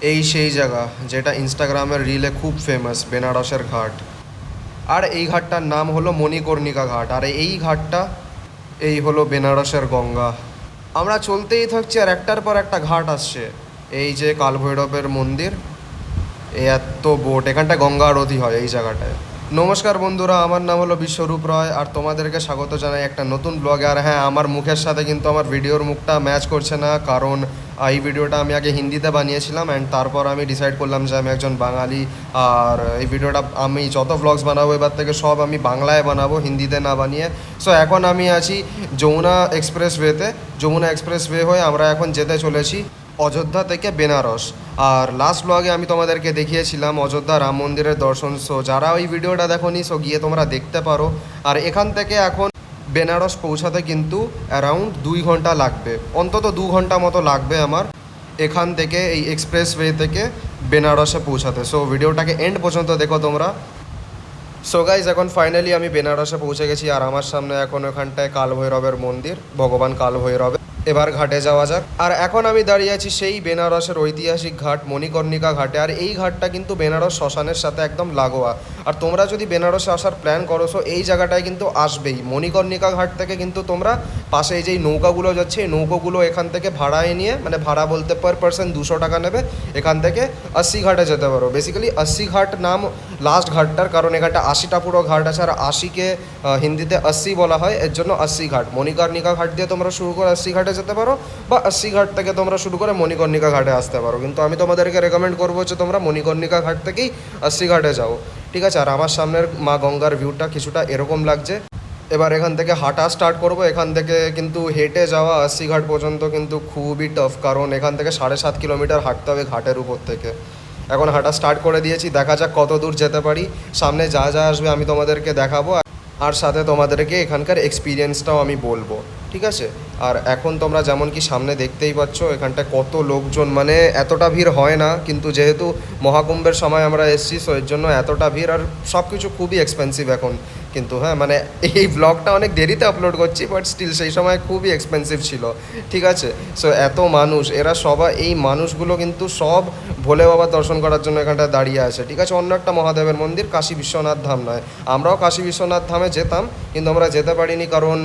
এই সেই জায়গা যেটা ইনস্টাগ্রামের রিলে খুব ফেমাস, বেনারসের ঘাট। আর এই ঘাটটার নাম হলো মণিকর্ণিকা ঘাট। আর এই ঘাটটা এই হলো বেনারসের গঙ্গা। আমরা চলতেই থাকছি আর একটার পর একটা ঘাট আসছে। এই যে কালভৈরবের মন্দির, এই এত বোট, এখানটায় গঙ্গা আরতি হয় এই জায়গাটায়। নমস্কার বন্ধুরা, আমার নাম হলো বিশ্বরূপ রয় আর তোমাদেরকে স্বাগত জানাই একটা নতুন ব্লগে। আর হ্যাঁ, আমার মুখের সাথে কিন্তু আমার ভিডিওর মুখটা ম্যাচ করছে না, কারণ এই ভিডিওটা আমি আগে হিন্দিতে বানিয়েছিলাম অ্যান্ড তারপর আমি ডিসাইড করলাম যে আমি একজন বাঙালি। আর এই ভিডিওটা আমি যত ভ্লগস বানাবো এবার থেকে সব আমি বাংলায় বানাবো, হিন্দিতে না বানিয়ে। সো এখন আমি আছি যমুনা এক্সপ্রেসওয়েতে। যমুনা এক্সপ্রেসওয়ে হয়ে আমরা এখন যেতে চলেছি অযোধ্যা থেকে বেনারস। আর লাস্ট ব্লগে আমি তোমাদেরকে দেখিয়েছিলাম অযোধ্যা রাম মন্দিরের দর্শন। সো যারা ওই ভিডিওটা দেখোনি, সো গিয়ে তোমরা দেখতে পারো। আর এখান থেকে এখন বেনারস পৌঁছাতে কিন্তু অ্যারাউন্ড 2 ঘন্টা লাগবে, অন্তত 2 ঘন্টা মতো লাগবে আমার এখান থেকে, এই এক্সপ্রেসওয়ে থেকে বেনারসে পৌঁছাতে। সো ভিডিওটাকে এন্ড পর্যন্ত দেখো তোমরা। সো গাইজ, এখন ফাইনালি আমি বেনারসে পৌঁছে গেছি আর আমার সামনে এখন ওখানটায় কালভৈরবের মন্দির, ভগবান কালভৈরবের। এবার ঘাটে যাওয়া যাক। আর এখন আমি দাঁড়িয়ে আছি সেই বেনারসের ঐতিহাসিক ঘাট মণিকর্ণিকা ঘাটে। আর এই ঘাটটা কিন্তু বেনারস শ্মশানের সাথে একদম লাগোয়া। আর তোমরা যদি বেনারসে আসার প্ল্যান করো, সো এই জায়গাটায় কিন্তু আসবেই। মণিকর্ণিকা ঘাট থেকে কিন্তু তোমরা পাশে এই যেই নৌকাগুলো যাচ্ছে, এই নৌকাগুলো এখান থেকে ভাড়ায় নিয়ে, মানে ভাড়া বলতে পার পার্সন 200 টাকা নেবে, এখান থেকে 80 ঘাটে যেতে পারো। বেসিক্যালি 80 ঘাট নাম লাস্ট ঘাটটার, কারণ এখানটা 80টা পুরো ঘাট আছে আর 80কে হিন্দিতে 80 বলা হয়, এর জন্য 80 ঘাট। মণিকর্ণিকা ঘাট দিয়ে তোমরা শুরু করে 80 ঘাটে যেতে পারো, বা 80 ঘাট থেকে তোমরা শুরু করে মণিকর্ণিকা ঘাটে আসতে পারো। কিন্তু আমি তোমাদেরকে রেকমেন্ড করবো যে তোমরা মণিকর্ণিকা ঘাট থেকেই 80 ঘাটে যাও, ঠিক আছে? আর আমার সামনের মা গঙ্গার ভিউটা কিছুটা এরকম লাগছে। এবার এখান থেকে হাঁটা স্টার্ট করব। এখান থেকে কিন্তু হেঁটে যাওয়া 80 ঘাট পর্যন্ত কিন্তু খুবই টাফ, কারণ এখান থেকে 7.5 কিলোমিটার হাঁটতে হবে ঘাটের উপর থেকে। এখন হাঁটা স্টার্ট করে দিয়েছি, দেখা যাক কত দূর যেতে পারি। সামনে যা যা আসবে আমি তোমাদেরকে দেখাবো, আর সাথে তোমাদেরকে এখানকার এক্সপিরিয়েন্সটাও আমি বলবো, ঠিক আছে? আর এখন তোমরা যেমন কি সামনে দেখতেই পাচ্ছ এখানটায় কত লোকজন, মানে এতটা ভিড় হয় না, কিন্তু যেহেতু মহাকুম্ভের সময় আমরা এসেছি, সো এর জন্য এতটা ভিড়। আর সব কিছু খুবই এক্সপেন্সিভ এখন কিন্তু। হ্যাঁ, মানে এই ব্লগটা অনেক দেরিতে আপলোড করছি, বাট স্টিল সেই সময় খুবই এক্সপেন্সিভ ছিল, ঠিক আছে? সো এত মানুষ, এরা সবাই, এই মানুষগুলো কিন্তু সব ভোলে বাবার দর্শন করার জন্য এখানটায় দাঁড়িয়ে আছে, ঠিক আছে? অন্য একটা মহাদেবের মন্দির, কাশী বিশ্বনাথ ধাম নয়। আমরাও কাশী বিশ্বনাথ ধামে যেতাম, কিন্তু আমরা যেতে পারিনি, কারণ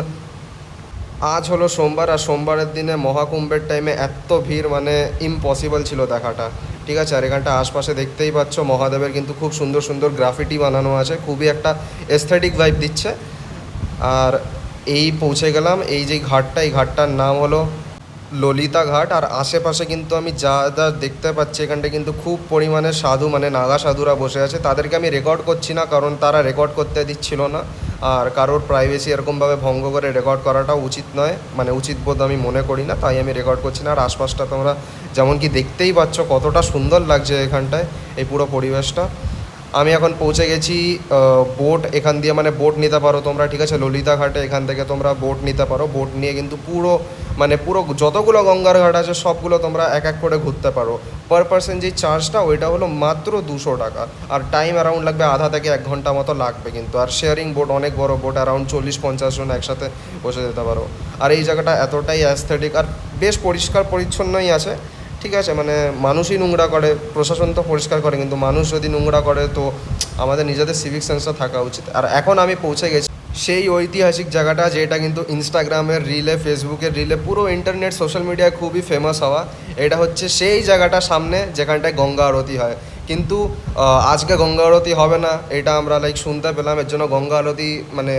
আজ হলো সোমবার, আর সোমবারের দিনে মহাকুম্ভের টাইমে এত ভিড়, মানে ইম্পসিবল ছিল দেখাটা, ঠিক আছে? আর এখানটা আশপাশে দেখতেই পাচ্ছ মহাদেবের কিন্তু খুব সুন্দর সুন্দর গ্রাফিটি বানানো আছে, খুবই একটা এস্থেটিক ভাইব দিচ্ছে। আর এই পৌঁছে গেলাম এই যে ঘাটটা, এই ঘাটটার নাম হলো ললিতা ঘাট। আর আশেপাশে কিন্তু আমি যা যা দেখতে পাচ্ছি, এখানটা কিন্তু খুব পরিমাণে সাধু, মানে নাগা সাধুরা বসে আছে। তাদেরকে আমি রেকর্ড করছি না, কারণ তারা রেকর্ড করতে দিচ্ছিল না। আর কারোর প্রাইভেসি এরকমভাবে ভঙ্গ করে রেকর্ড করাটাও উচিত নয়, মানে উচিত বোধ আমি মনে করি না, তাই আমি রেকর্ড করছি না। আর আশপাশটা তোমরা যেমন কি দেখতেই পাচ্ছ কতটা সুন্দর লাগছে এখানটায়, এই পুরো পরিবেশটা। আমি এখন পৌঁছে গেছি বোট এখান দিয়ে, মানে বোট নিতে পারো তোমরা, ঠিক আছে? ললিতা ঘাটে এখান থেকে তোমরা বোট নিতে পারো। বোট নিয়ে কিন্তু পুরো, মানে পুরো যতগুলো গঙ্গার ঘাট আছে সবগুলো তোমরা এক এক করে ঘুরতে পারো। পার পার্সন যেই চার্জটা, ওইটা হলো মাত্র 200 টাকা। আর টাইম অ্যারাউন্ড লাগবে আধা থেকে 1 ঘন্টা মতো লাগবে কিন্তু। আর শেয়ারিং বোট, অনেক বড় বোট, অ্যারাউন্ড 40-50 জন একসাথে বসে যেতে পারো। আর এই জায়গাটা এতটাই অ্যাস্থেটিক আর বেশ পরিষ্কার পরিচ্ছন্নই আছে, ঠিক আছে? মানে মানুষই নোংরা করে, প্রশাসন তো পরিষ্কার করে, কিন্তু মানুষ যদি নোংরা করে তো আমাদের নিজেদের সিভিক সেন্সটা থাকা উচিত। আর এখন আমি পৌঁছে গেছি সেই ঐতিহাসিক জায়গাটা, যেটা কিন্তু ইনস্টাগ্রামের রিলে, ফেসবুকের রিলে, পুরো ইন্টারনেট সোশ্যাল মিডিয়ায় খুবই ফেমাস হওয়া। এটা হচ্ছে সেই জায়গাটা সামনে যেখানটায় গঙ্গা আরতি হয়। কিন্তু আজকে গঙ্গা আরতি হবে না, এটা আমরা শুনতে পেলাম, এর জন্য গঙ্গা আরতি মানে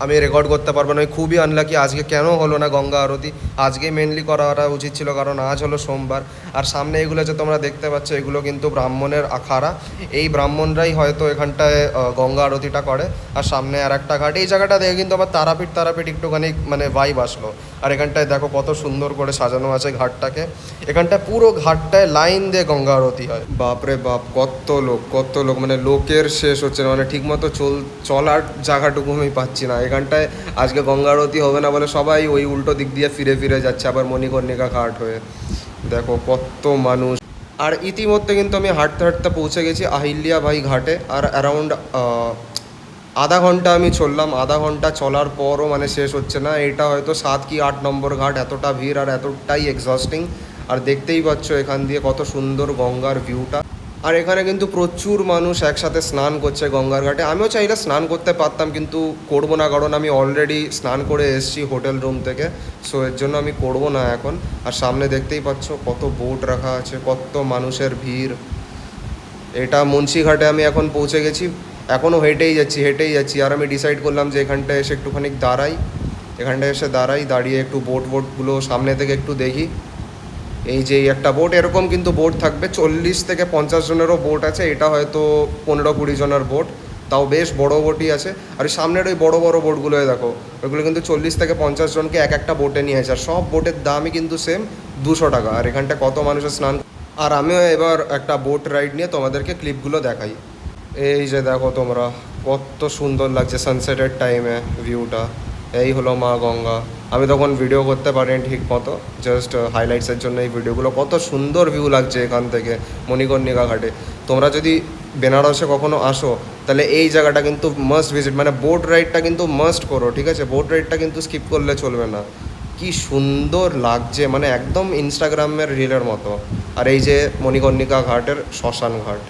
আমি রেকর্ড করতে পারবো না। খুবই আনলাকি, আজকে কেন হলো না গঙ্গা আরতি? আজকে মেনলি করাটা উচিত ছিল, কারণ আজ হলো সোমবার। আর সামনে এগুলো যে তোমরা দেখতে পাচ্ছ, এগুলো কিন্তু ব্রাহ্মণের আখাড়া। এই ব্রাহ্মণরাই হয়তো এখানটায় গঙ্গা আরতিটা করে। আর সামনে আর একটা ঘাট, এই জায়গাটা দেখে কিন্তু আবার তারাপীঠ একটুখানি মানে ভাইব আসলো। আর এখানটায় দেখো কত সুন্দর করে সাজানো আছে ঘাটটাকে। এখানটায় পুরো ঘাটটায় লাইন দিয়ে গঙ্গা আরতি হয়। বাপরে বাপ, কত লোক, মানে লোকের শেষ হচ্ছে না, মানে ঠিকমতো চলার জায়গাটুকু আমি পাচ্ছি না। এখানটায় আজকে গঙ্গা আরতি হবে না বলে সবাই ওই উল্টো দিক দিয়ে ফিরে যাচ্ছে আবার মণিকর্ণিকা ঘাট হয়ে। দেখো কত মানুষ। আর ইতিমধ্যে কিন্তু আমি হাঁটতে হাঁটতে পৌঁছে গেছি আহিল্যা বাই ঘাটে। আর অ্যারাউন্ড আধা ঘন্টা আমি চললাম, আধা ঘন্টা চলার পরও মানে শেষ হচ্ছে না। এটা হয়তো 7 কি 8 নম্বর ঘাট, এতটা ভিড় আর এতটাই এক্সস্টিং। আর দেখতেই পাচ্ছ এখান দিয়ে কত সুন্দর গঙ্গার ভিউটা। আর এখানে কিন্তু প্রচুর মানুষ একসাথে স্নান করছে গঙ্গার ঘাটে। আমিও চাইলে স্নান করতে পারতাম, কিন্তু করবো না, কারণ আমি অলরেডি স্নান করে এসেছি হোটেল রুম থেকে। সো এর জন্য আমি করবো না এখন। আর সামনে দেখতেই পাচ্ছ কত বোট রাখা আছে, কত মানুষের ভিড়। এটা মুন্সিঘাটে আমি এখন পৌঁছে গেছি। এখনও হেঁটেই যাচ্ছি। আর আমি ডিসাইড করলাম যে এখানটায় এসে একটুখানি এখানটায় এসে দাঁড়িয়ে একটু বোটগুলো সামনে থেকে একটু দেখি। এই যে একটা বোট, এরকম কিন্তু বোট থাকবে 40 থেকে 50 জনেরও বোট আছে। এটা হয়তো 15-20 জনের বোট, তাও বেশ বড় বোটই আছে। আর সামনের ওই বড় বড় বোটগুলোয় দেখো, ওইগুলো কিন্তু 40 থেকে 50 জনকে এক একটা বোটে নিয়ে আছে। আর সব বোটের দামই কিন্তু সেম 200 টাকা। আর এখানটা কত মানুষের স্নান। আর আমিও এবার একটা বোট রাইড নিয়ে তোমাদেরকে ক্লিপগুলো দেখাই। এই যে দেখো তোমরা, কত সুন্দর লাগছে সানসেটের টাইমে ভিউটা। এই হলো মা গঙ্গা। আমি তখন ভিডিও করতে পারিনি ঠিক মতো, জাস্ট হাইলাইটসের জন্য এই ভিডিওগুলো। কত সুন্দর ভিউ লাগছে এখান থেকে মণিকর্ণিকা ঘাটে। তোমরা যদি বেনারসে কখনো আসো তাহলে এই জায়গাটা কিন্তু মাস্ট ভিজিট, মানে বোট রাইডটা কিন্তু মাস্ট করো, ঠিক আছে? বোট রাইডটা কিন্তু স্কিপ করলে চলবে না। কি সুন্দর লাগছে, মানে একদম ইনস্টাগ্রামের রিলের মতো। আর এই যে মণিকর্ণিকা ঘাটের শ্মশান ঘাট।